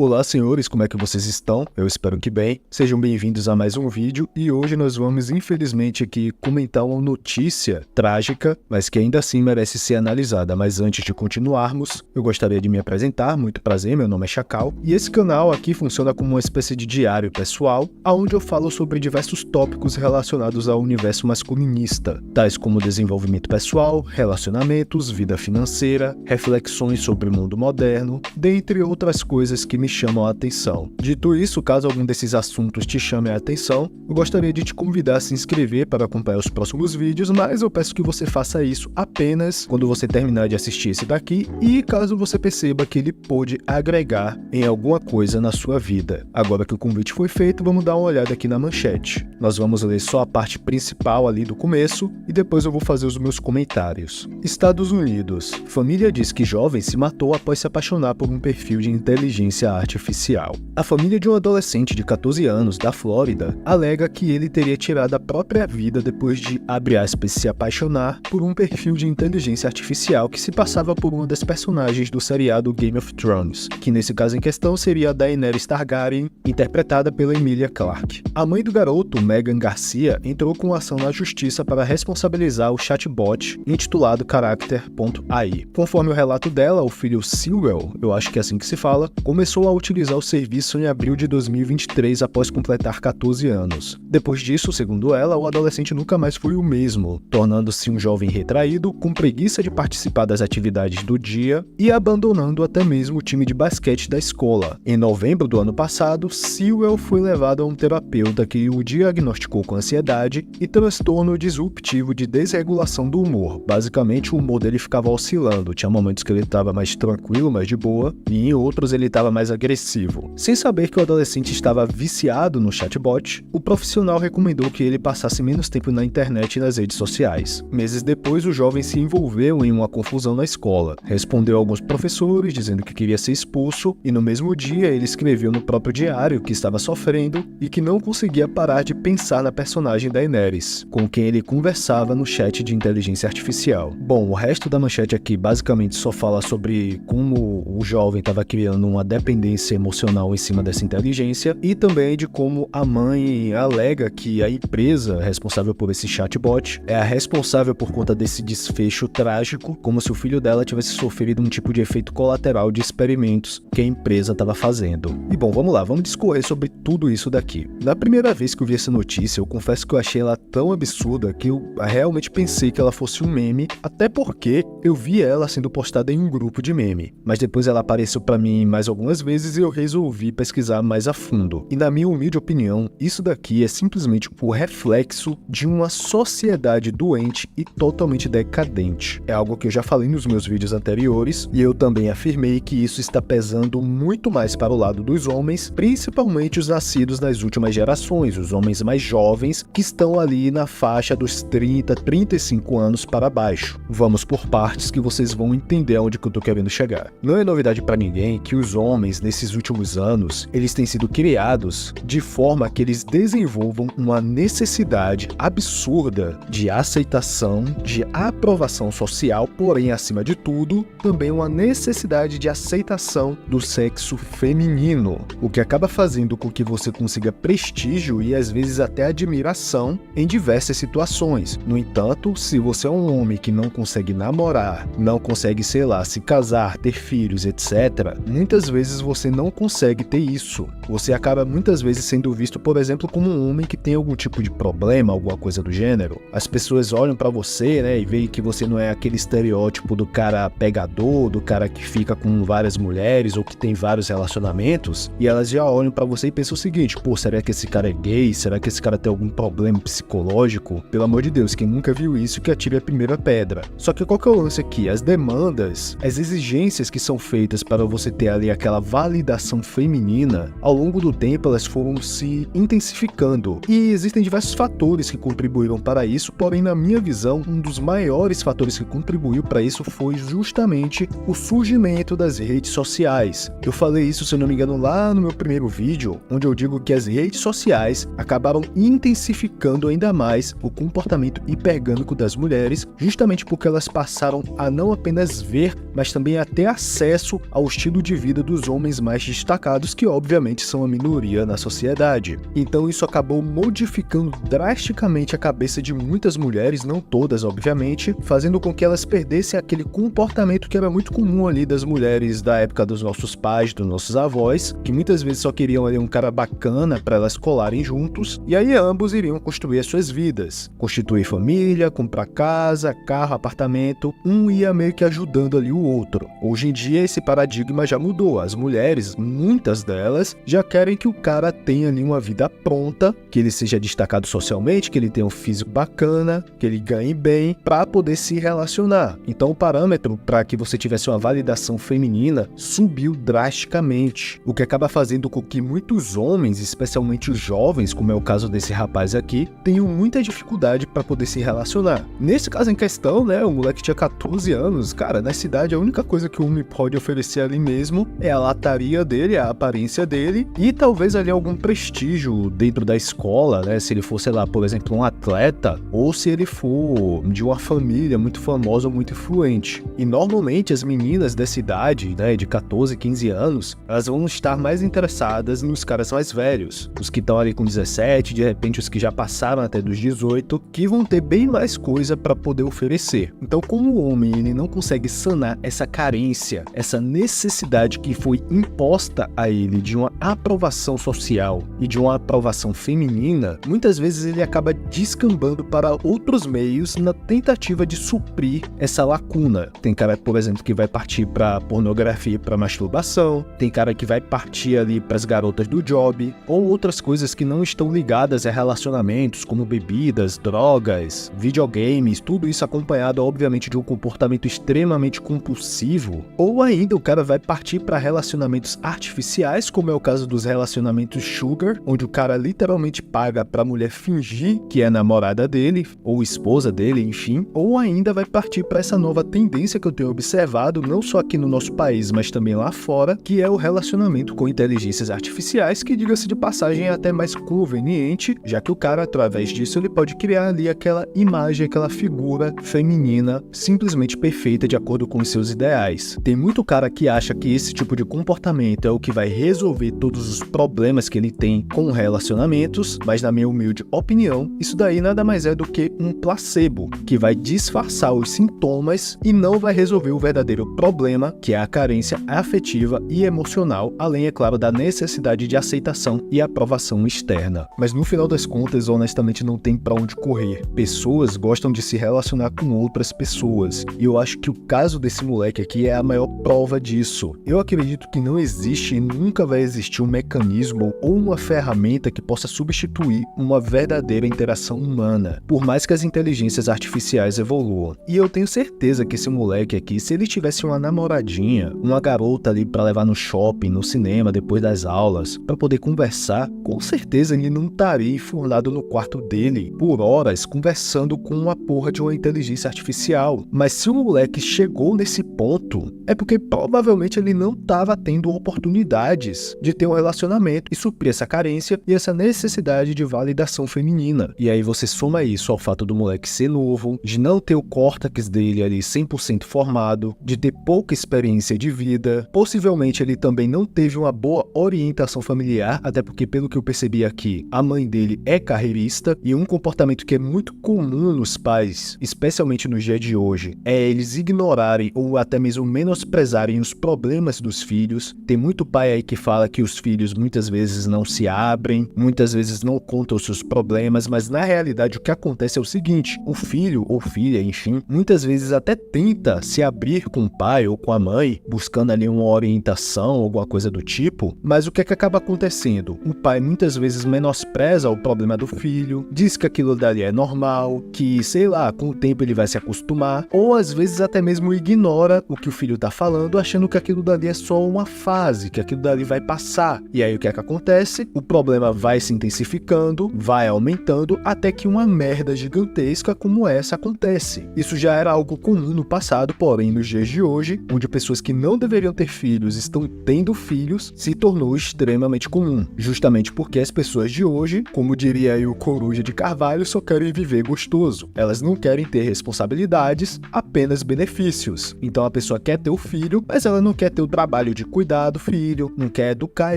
Olá senhores, como é que vocês estão? Eu espero que bem. Sejam bem-vindos a mais um vídeo e hoje nós vamos infelizmente aqui comentar uma notícia trágica, mas que ainda assim merece ser analisada. Mas antes de continuarmos, eu gostaria de me apresentar. Muito prazer, meu nome é Chacal e esse canal aqui funciona como uma espécie de diário pessoal, onde eu falo sobre diversos tópicos relacionados ao universo masculinista, tais como desenvolvimento pessoal, relacionamentos, vida financeira, reflexões sobre o mundo moderno, dentre outras coisas que me chamam a atenção. Dito isso, caso algum desses assuntos te chame a atenção, eu gostaria de te convidar a se inscrever para acompanhar os próximos vídeos, mas eu peço que você faça isso apenas quando você terminar de assistir esse daqui e caso você perceba que ele pode agregar em alguma coisa na sua vida. Agora que o convite foi feito, vamos dar uma olhada aqui na manchete. Nós vamos ler só a parte principal ali do começo e depois eu vou fazer os meus comentários. Estados Unidos. Família diz que jovem se matou após se apaixonar por um perfil de inteligência artificial. A família de um adolescente de 14 anos da Flórida alega que ele teria tirado a própria vida depois de, abre aspas, se apaixonar por um perfil de inteligência artificial que se passava por uma das personagens do seriado Game of Thrones, que nesse caso em questão seria a Daenerys Targaryen, interpretada pela Emilia Clarke. A mãe do garoto, Megan Garcia, entrou com ação na justiça para responsabilizar o chatbot intitulado Character.ai. Conforme o relato dela, o filho Sewell, eu acho que é assim que se fala, começou a utilizar o serviço em abril de 2023 após completar 14 anos. Depois disso, segundo ela, o adolescente nunca mais foi o mesmo, tornando-se um jovem retraído, com preguiça de participar das atividades do dia e abandonando até mesmo o time de basquete da escola. Em novembro do ano passado, Sewell foi levado a um terapeuta que o diagnosticou com ansiedade e transtorno disruptivo de desregulação do humor. Basicamente, o humor dele ficava oscilando, tinha momentos que ele estava mais tranquilo, mais de boa, e em outros ele estava mais agressivo. Sem saber que o adolescente estava viciado no chatbot, o profissional recomendou que ele passasse menos tempo na internet e nas redes sociais. Meses depois, o jovem se envolveu em uma confusão na escola, respondeu a alguns professores dizendo que queria ser expulso e no mesmo dia ele escreveu no próprio diário que estava sofrendo e que não conseguia parar de pensar na personagem Daenerys, com quem ele conversava no chat de inteligência artificial. Bom, o resto da manchete aqui basicamente só fala sobre como o jovem estava criando uma dependência emocional em cima dessa inteligência e também de como a mãe alega que a empresa responsável por esse chatbot é a responsável por conta desse desfecho trágico, como se o filho dela tivesse sofrido um tipo de efeito colateral de experimentos que a empresa estava fazendo. E bom, vamos lá, vamos discorrer sobre tudo isso daqui. Na primeira vez que eu vi essa notícia, eu confesso que eu achei ela tão absurda que eu realmente pensei que ela fosse um meme, até porque eu vi ela sendo postada em um grupo de meme, mas depois ela apareceu pra mim mais algumas vezes e eu resolvi pesquisar mais a fundo. E na minha humilde opinião, isso daqui é simplesmente o reflexo de uma sociedade doente e totalmente decadente. É algo que eu já falei nos meus vídeos anteriores e eu também afirmei que isso está pesando muito mais para o lado dos homens, principalmente os nascidos nas últimas gerações, os homens mais jovens que estão ali na faixa dos 30, 35 anos para baixo. Vamos por partes que vocês vão entender aonde que eu tô querendo chegar. Não é novidade para ninguém que os homens, nesses últimos anos, eles têm sido criados de forma que eles desenvolvam uma necessidade absurda de aceitação, de aprovação social, porém, acima de tudo, também uma necessidade de aceitação do sexo feminino, o que acaba fazendo com que você consiga prestígio e às vezes até admiração em diversas situações. No entanto, se você é um homem que não consegue namorar, não consegue, sei lá, se casar, ter filhos, etc., muitas vezes você não consegue ter isso. Você acaba muitas vezes sendo visto, por exemplo, como um homem que tem algum tipo de problema, alguma coisa do gênero. As pessoas olham pra você, né, e veem que você não é aquele estereótipo do cara pegador, do cara que fica com várias mulheres ou que tem vários relacionamentos, e elas já olham pra você e pensam o seguinte: pô, será que esse cara é gay? Será que esse cara tem algum problema psicológico? Pelo amor de Deus, quem nunca viu isso que atire a primeira pedra. Só que qual que é o lance aqui? As demandas, as exigências que são feitas para você ter ali aquela validação feminina, ao longo do tempo elas foram se intensificando. E existem diversos fatores que contribuíram para isso, porém na minha visão, um dos maiores fatores que contribuiu para isso foi justamente o surgimento das redes sociais. Eu falei isso, se eu não me engano, lá no meu primeiro vídeo, onde eu digo que as redes sociais acabaram intensificando ainda mais o comportamento hipergâmico das mulheres, justamente porque elas passaram a não apenas ver, mas também a ter acesso ao estilo de vida dos homens homens mais destacados que obviamente são a minoria na sociedade. Então isso acabou modificando drasticamente a cabeça de muitas mulheres, não todas obviamente, fazendo com que elas perdessem aquele comportamento que era muito comum ali das mulheres da época dos nossos pais, dos nossos avós, que muitas vezes só queriam ali um cara bacana para elas colarem juntos, e aí ambos iriam construir as suas vidas, constituir família, comprar casa, carro, apartamento, um ia meio que ajudando ali o outro. Hoje em dia esse paradigma já mudou, as mulheres, muitas delas, já querem que o cara tenha ali uma vida pronta, que ele seja destacado socialmente, que ele tenha um físico bacana, que ele ganhe bem, para poder se relacionar. Então o parâmetro para que você tivesse uma validação feminina subiu drasticamente, o que acaba fazendo com que muitos homens, especialmente os jovens, como é o caso desse rapaz aqui, tenham muita dificuldade para poder se relacionar. Nesse caso em questão, né, o moleque tinha 14 anos, cara, na cidade a única coisa que o homem pode oferecer ali mesmo é a lataria dele, a aparência dele e talvez ali algum prestígio dentro da escola, né, se ele for, sei lá, por exemplo, um atleta ou se ele for de uma família muito famosa ou muito influente. E normalmente as meninas dessa idade, né, de 14, 15 anos, elas vão estar mais interessadas nos caras mais velhos, os que estão ali com 17, de repente os que já passaram até dos 18, que vão ter bem mais coisa para poder oferecer. Então, como o homem ele não consegue sanar essa carência, essa necessidade que foi imposta a ele de uma aprovação social e de uma aprovação feminina, muitas vezes ele acaba descambando para outros meios na tentativa de suprir essa lacuna. Tem cara, por exemplo, que vai partir para pornografia e para masturbação, tem cara que vai partir ali para as garotas do job, ou outras coisas que não estão ligadas a relacionamentos, como bebidas, drogas, videogames, tudo isso acompanhado, obviamente, de um comportamento extremamente compulsivo, ou ainda o cara vai partir para relacionamentos artificiais, como é o caso dos relacionamentos sugar, onde o cara literalmente paga para a mulher fingir que é namorada dele, ou esposa dele, enfim, ou ainda vai partir para essa nova tendência que eu tenho observado, não só aqui no nosso país, mas também lá fora, que é o relacionamento com inteligências artificiais, que, diga-se de passagem, é até mais conveniente, já que o cara, através disso, ele pode criar ali aquela imagem, aquela figura feminina simplesmente perfeita de acordo com os seus ideais. Tem muito cara que acha que esse tipo de comportamento é o que vai resolver todos os problemas que ele tem com relacionamentos, mas na minha humilde opinião, isso daí nada mais é do que um placebo, que vai disfarçar os sintomas e não vai resolver o verdadeiro problema, que é a carência afetiva e emocional, além, é claro, da necessidade de aceitação e aprovação externa. Mas no final das contas, honestamente, não tem pra onde correr. Pessoas gostam de se relacionar com outras pessoas, e eu acho que o caso desse moleque aqui é a maior prova disso. Eu acredito que não existe e nunca vai existir um mecanismo ou uma ferramenta que possa substituir uma verdadeira interação humana, por mais que as inteligências artificiais evoluam. E eu tenho certeza que esse moleque aqui, se ele tivesse uma namoradinha, uma garota ali pra levar no shopping, no cinema, depois das aulas, pra poder conversar, com certeza ele não estaria enfurnado no quarto dele por horas conversando com uma porra de uma inteligência artificial. Mas se o moleque chegou nesse ponto, é porque provavelmente ele não estava tendo oportunidades de ter um relacionamento e suprir essa carência e essa necessidade de validação feminina. E aí você soma isso ao fato do moleque ser novo, de não ter o córtex dele ali 100% formado, de ter pouca experiência de vida, possivelmente ele também não teve uma boa orientação familiar, até porque, pelo que eu percebi aqui, a mãe dele é carreirista, e um comportamento que é muito comum nos pais, especialmente nos dias de hoje, é eles ignorarem ou até mesmo menosprezarem os problemas dos filhos. Tem muito pai aí que fala que os filhos muitas vezes não se abrem, muitas vezes não contam os seus problemas, mas na realidade o que acontece é o seguinte: o filho ou filha, enfim, muitas vezes até tenta se abrir com o pai ou com a mãe, buscando ali uma orientação, alguma coisa do tipo, mas o que é que acaba acontecendo? O pai muitas vezes menospreza o problema do filho, diz que aquilo dali é normal, que, sei lá, com o tempo ele vai se acostumar, ou às vezes até mesmo ignora o que o filho tá falando, achando que aquilo dali é só uma fase, que aquilo dali vai passar. E aí o que é que acontece? O problema vai se intensificando, vai aumentando, até que uma merda gigantesca como essa acontece. Isso já era algo comum no passado, porém nos dias de hoje, onde pessoas que não deveriam ter filhos estão tendo filhos, se tornou extremamente comum. Justamente porque as pessoas de hoje, como diria aí o Coruja de Carvalho, só querem viver gostoso. Elas não querem ter responsabilidades, apenas benefícios. Então a pessoa quer ter o filho, mas ela não quer ter o trabalho de cuidar cuidar do filho, não quer educar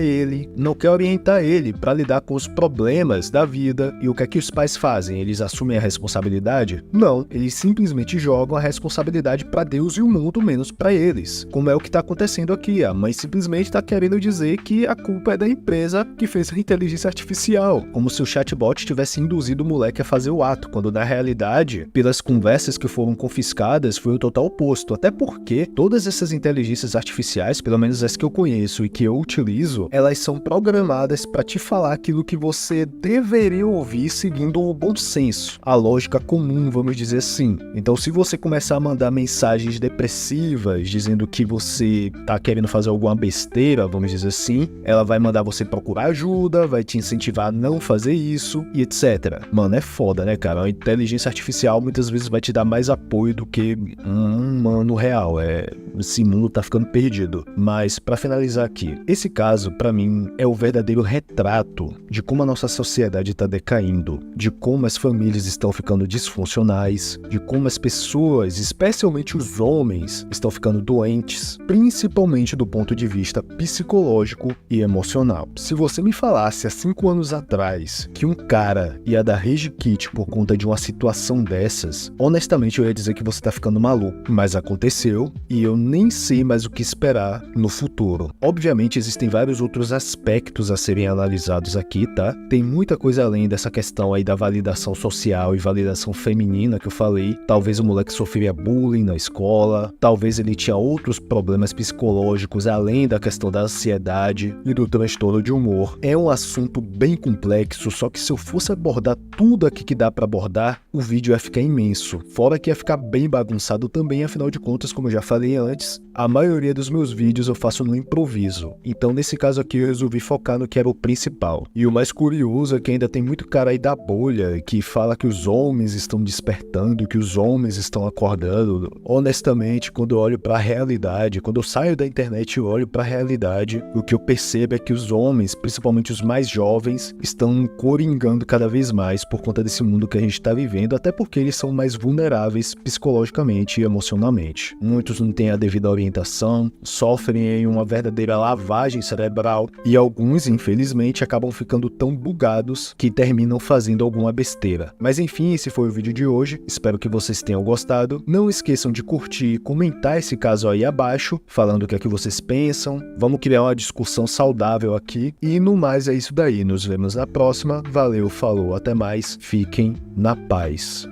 ele, não quer orientar ele para lidar com os problemas da vida. E o que é que os pais fazem? Eles assumem a responsabilidade? Não, eles simplesmente jogam a responsabilidade para Deus e o mundo, menos para eles. Como é o que está acontecendo aqui, a mãe simplesmente está querendo dizer que a culpa é da empresa que fez a inteligência artificial, como se o chatbot tivesse induzido o moleque a fazer o ato, quando na realidade, pelas conversas que foram confiscadas, foi o total oposto, até porque todas essas inteligências artificiais, pelo menos as que eu conheço e que eu utilizo, elas são programadas para te falar aquilo que você deveria ouvir seguindo o bom senso, a lógica comum, vamos dizer assim. Então, se você começar a mandar mensagens depressivas, dizendo que você tá querendo fazer alguma besteira, vamos dizer assim, ela vai mandar você procurar ajuda, vai te incentivar a não fazer isso e etc. Mano, é foda, né, cara? A inteligência artificial muitas vezes vai te dar mais apoio do que um humano real. Esse mundo tá ficando perdido. Mas, pra finalizar aqui, esse caso, pra mim, é o verdadeiro retrato de como a nossa sociedade tá decaindo, de como as famílias estão ficando disfuncionais, de como as pessoas, especialmente os homens, estão ficando doentes, principalmente do ponto de vista psicológico e emocional. Se você me falasse há 5 anos atrás que um cara ia dar rage kit por conta de uma situação dessas, honestamente eu ia dizer que você tá ficando maluco. Mas aconteceu e eu nem sei mais o que esperar no futuro. Obviamente existem vários outros aspectos a serem analisados aqui, tá? Tem muita coisa além dessa questão aí da validação social e validação feminina que eu falei. Talvez o moleque sofria bullying na escola, talvez ele tinha outros problemas psicológicos além da questão da ansiedade e do transtorno de humor. É um assunto bem complexo, só que se eu fosse abordar tudo aqui que dá pra abordar, o vídeo ia ficar imenso. Fora que ia ficar bem bagunçado também, afinal de contas, como eu já falei antes, a maioria dos meus vídeos eu faço no improviso. Então nesse caso aqui eu resolvi focar no que era o principal. E o mais curioso é que ainda tem muito cara aí da bolha que fala que os homens estão despertando, que os homens estão acordando. Honestamente, quando eu olho pra realidade, quando eu saio da internet e olho pra realidade, o que eu percebo é que os homens, principalmente os mais jovens, estão coringando cada vez mais por conta desse mundo que a gente tá vivendo, até porque eles são mais vulneráveis psicologicamente e emocionalmente. Muitos não têm a devida orientação, sofrem em uma verdadeira lavagem cerebral e alguns, infelizmente, acabam ficando tão bugados que terminam fazendo alguma besteira. Mas enfim, esse foi o vídeo de hoje, espero que vocês tenham gostado. Não esqueçam de curtir e comentar esse caso aí abaixo, falando o que é que vocês pensam. Vamos criar uma discussão saudável aqui e no mais é isso daí, nos vemos na próxima. Valeu, falou, até mais, fiquem na paz.